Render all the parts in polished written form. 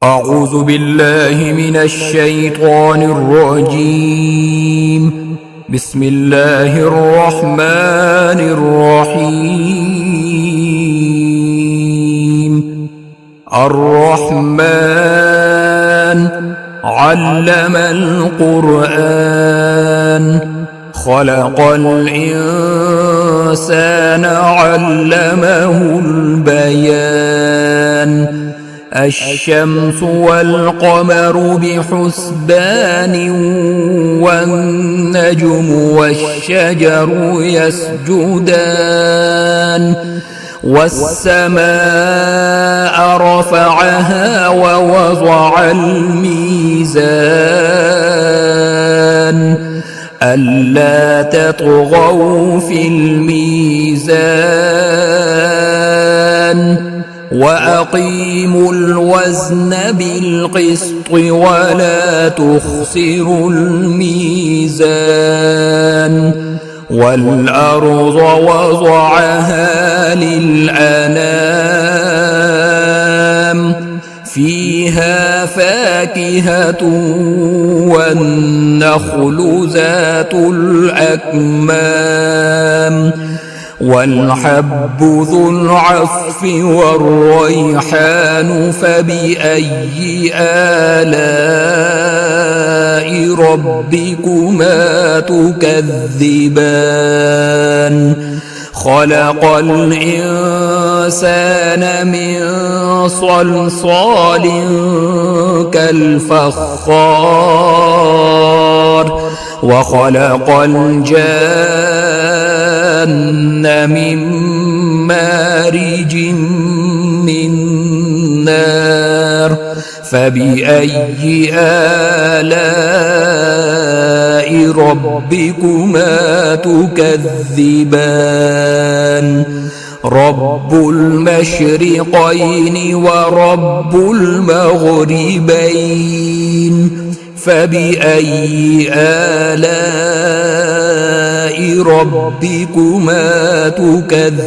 أعوذ بالله من الشيطان الرجيم. بسم الله الرحمن الرحيم. الرحمن علم القرآن خلق الإنسان علمه البيان. الشمس والقمر بحسبان والنجم والشجر يسجدان والسماء رفعها ووضع الميزان ألا تطغوا في الميزان وأقيموا الوزن بالقسط ولا تخسروا الميزان والأرض وضعها للأنام فيها فاكهة والنخل ذات الأكمام والحب ذو العصف والريحان فبأي آلاء ربكما تكذبان خلق الإنسان من صلصال كالفخار وخلق الجان من مارج من نار فبأي آلاء ربكما تكذبان رب المشرقين ورب المغربين فبأي آلاء ربكما تكذبان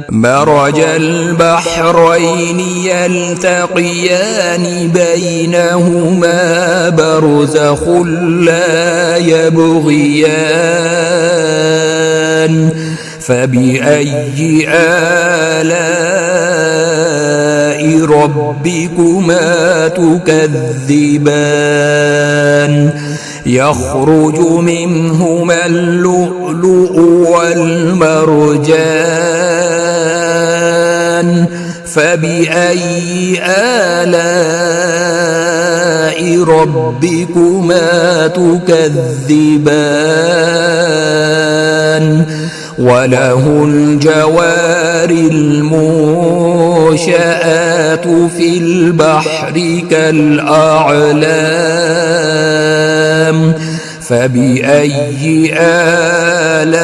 مرج البحرين يلتقيان بينهما برزخ لا يبغيان فبأي آلاء ربكما تكذبان يخرج منهما اللؤلؤ والمرجان فبأي آلاء ربكما تكذبان وله الجوار المنشآت في البحر كالأعلام فبأي آلاء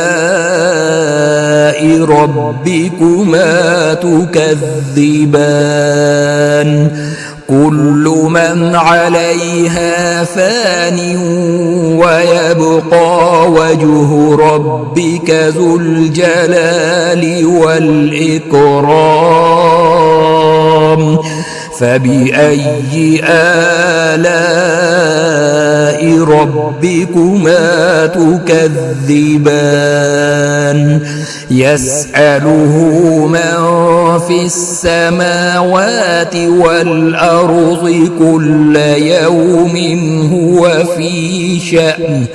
ربكما تكذبان كل من عليها فان ويبقى وجه ربك ذو الجلال والإكرام فبأي آلاء ربكما تكذبان يسأله من في السماوات والأرض كل يوم هو في شأن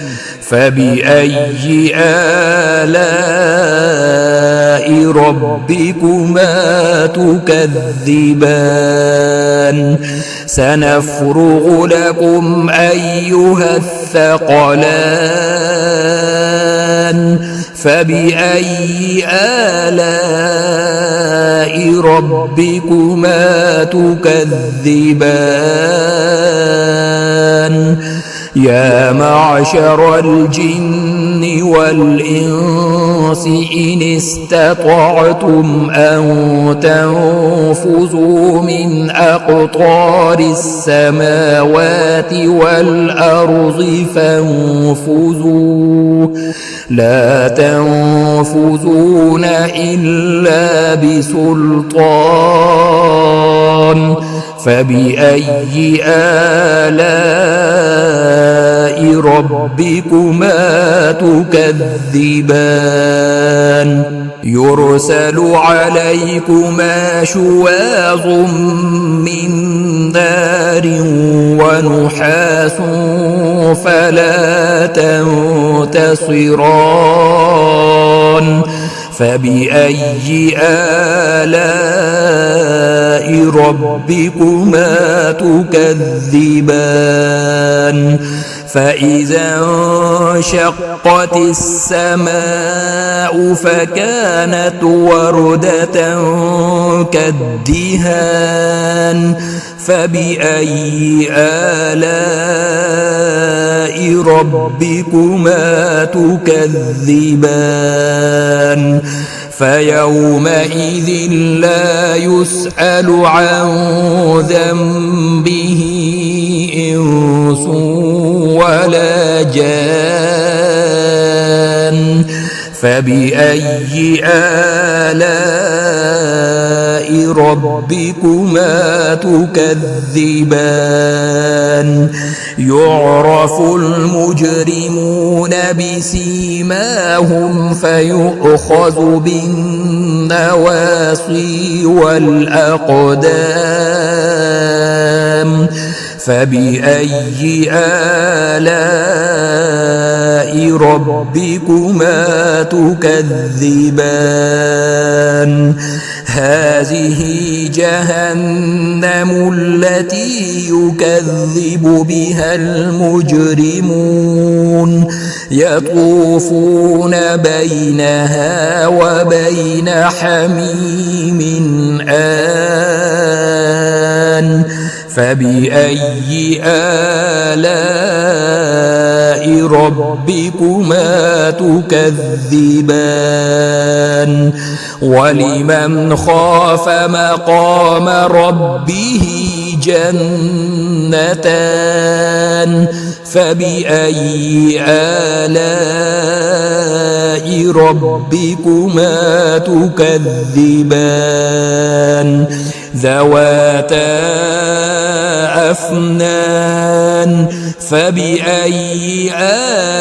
فبأي آلاء ربكما تكذبان سنفرغ لكم أيها الثقلان فبأي آلاء ربكما تكذبان يا معشر الجن والإنس إن استطعتم أن تنفذوا من أقطار السماوات والأرض فانفذوا لا تنفذون إلا بسلطان فبأي آلاء ربكما تكذبان يرسل عليكما شواظ من نار ونحاس فلا تنتصران فبأي آلاء ربكما تكذبان فإذا انشقت السماء فكانت وردة كالدهان فبأي آلاء ربكما تكذبان فيومئذ لا يسأل عن ذنبه إنس ولا جان فبأي آلاء ربكما تكذبان يعرف المجرمون بسيماهم فيؤخذ بالنواصي والأقدام فبأي آلاء ربكما تكذبان هذه جهنم التي يكذب بها المجرمون يطوفون بينها وبين حميم آن فبأي آلاء ربكما تكذبان ولمن خاف مقام ربه جنتان فبأي آلاء ربكما تكذبان ذواتا أفنان فبأي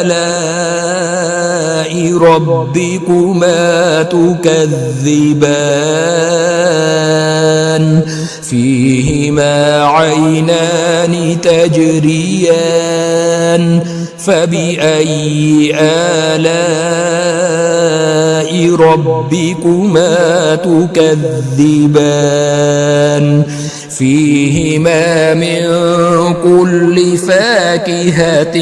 آلاء ربكما تكذبان فيهما عينان تجريان فبأي آلاء ربكما تكذبان فيهما من كل فاكهة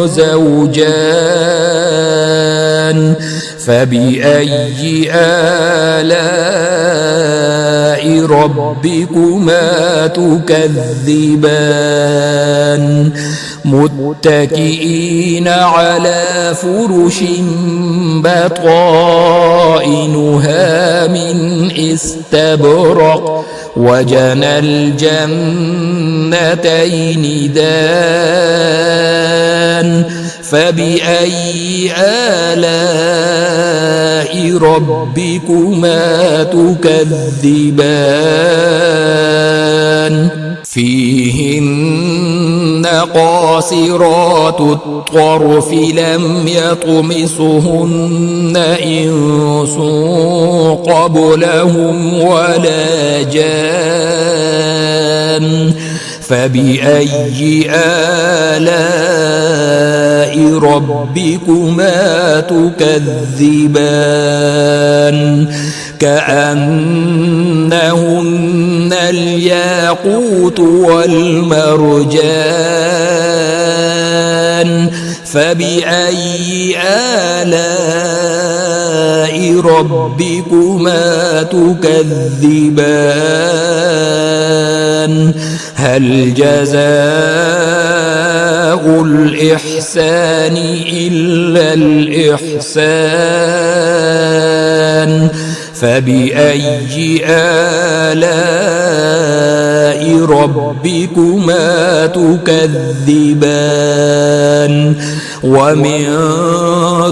زوجان فبأي آلاء ربكما تكذبان متكئين على فرش بطائنها من استبرق وجنى الجنتين دان فبأي آلاء ربكما تكذبان فيهن قاصرات الطرف لم يطمثهن إنس قبلهم ولا جان فبأي آلاء ربكما تكذبان كأنهن الياقوت والمرجان فبأي آلاء ربكما تكذبان هل جزاء الإحسان إلا الإحسان فبأي آلاء ربكما تكذبان ومن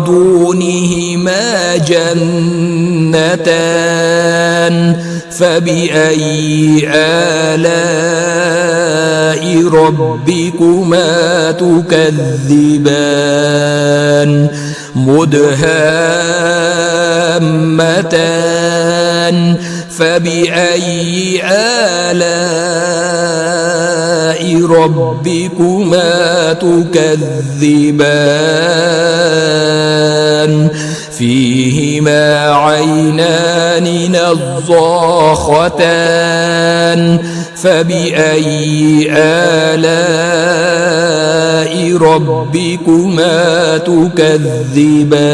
دونهما جنتان فبأي آلاء ربكما تكذبان مدهامتان فبأي آلاء ربكما تكذبان فيهما عينان نضاختان فبأي آلاء ربكما تكذبان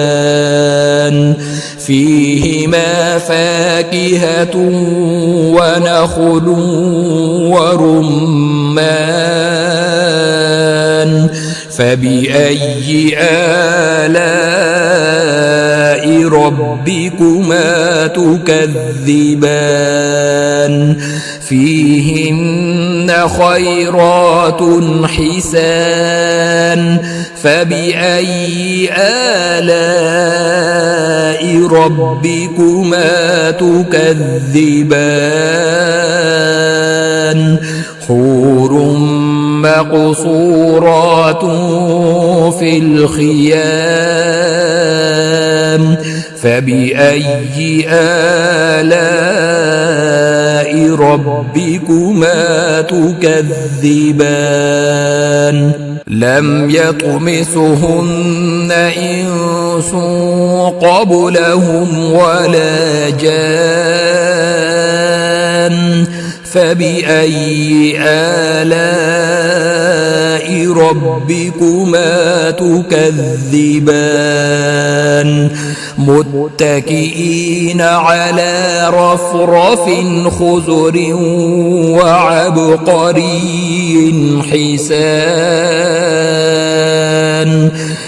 فيهما فاكهة ونخل ورمان فبأي آلاء ربكما تكذبان فيهن خيرات حسان فبأي آلاء ربكما تكذبان حور مقصورات في الخيام فبأي آلاء ربكما تكذبان لم يطمثهن إنس قبلهم ولا جان فبأي آلاء ربكما تكذبان متكئين على رفرف خضر وعبقري حسان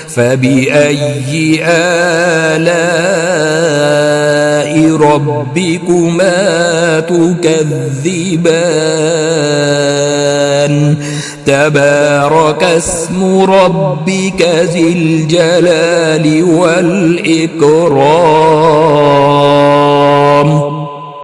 فبأي آلاء ربكما تكذبان تبارك اسم ربك ذي الجلال والإكرام